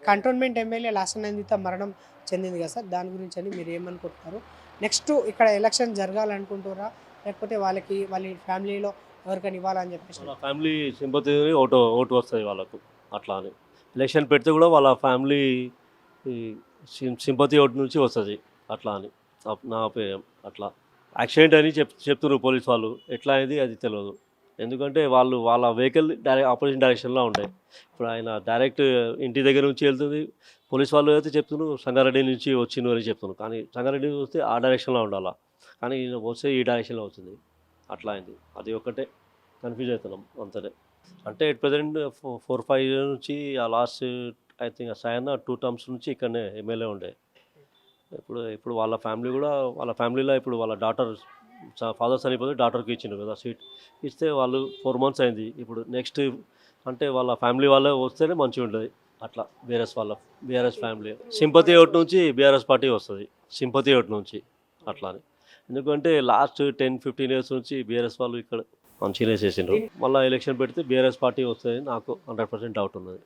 Cantonment MLA లాసనందిత మరణం చెందింది కదా సార్, దాని గురించి అని మీరు ఏమనుకుంటున్నారు? నెక్స్ట్ ఇక్కడ ఎలక్షన్ జరగాలనుకుంటున్నారా, లేకపోతే వాళ్ళ ఫ్యామిలీలో ఎవరికైనా ఇవ్వాలని చెప్పేసి? వాళ్ళ ఫ్యామిలీ సింపతి ఓటు ఓటు వస్తుంది వాళ్ళకు. అట్లా అని ఎలక్షన్ పెడితే కూడా వాళ్ళ ఫ్యామిలీ సింపతి ఓటు నుంచి వస్తుంది. అట్లా అని నా ఒపీనియన్. అట్లా యాక్సిడెంట్ అని చెప్తున్నారు పోలీస్ వాళ్ళు. ఎట్లా అయింది అది తెలియదు. ఎందుకంటే వాళ్ళ వెహికల్ ఆపోజిట్ డైరెక్షన్లో ఉండే. ఇప్పుడు ఆయన డైరెక్ట్ ఇంటి దగ్గర నుంచి వెళ్తుంది. పోలీస్ వాళ్ళు అయితే చెప్తున్నారు సంగారెడ్డి నుంచి వచ్చిండు అని చెప్తున్నారు. కానీ సంగారెడ్డి వస్తే ఆ డైరెక్షన్లో ఉండాలా, కానీ ఈయన వస్తే ఈ డైరెక్షన్లో వచ్చింది. అట్లా అయింది. అది ఒక్కటే కన్ఫ్యూజ్ అవుతున్నాం అంతనే. అంటే ఎట్ ప్రజెంట్ 4-5 ఇయర్స్ నుంచి ఆ last I think Sayanna 2 terms నుంచి ఇక్కడనే ఎమ్మెల్యే ఉండే. ఇప్పుడు వాళ్ళ ఫ్యామిలీలో ఇప్పుడు వాళ్ళ డాటర్ ఫాదర్ చనిపోతే డాటర్కి ఇచ్చిండు కదా సీట్. ఇస్తే వాళ్ళు 4 మంత్స్ అయింది. ఇప్పుడు నెక్స్ట్ అంటే వాళ్ళ ఫ్యామిలీ వాళ్ళే వస్తేనే మంచిగా ఉంటుంది. అట్లా బీఆర్ఎస్ ఫ్యామిలీ సింపతి ఓటు నుంచి బీఆర్ఎస్ పార్టీ వస్తుంది. సింపతి ఓటు నుంచి అట్లా అని. ఎందుకంటే లాస్ట్ 10-15 ఇయర్స్ నుంచి బీఆర్ఎస్ వాళ్ళు ఇక్కడ మంచిగానే చేసిండ్రు. మళ్ళీ ఎలక్షన్ పెడితే బీఆర్ఎస్ పార్టీ వస్తుంది నాకు 100% డౌట్ ఉన్నది.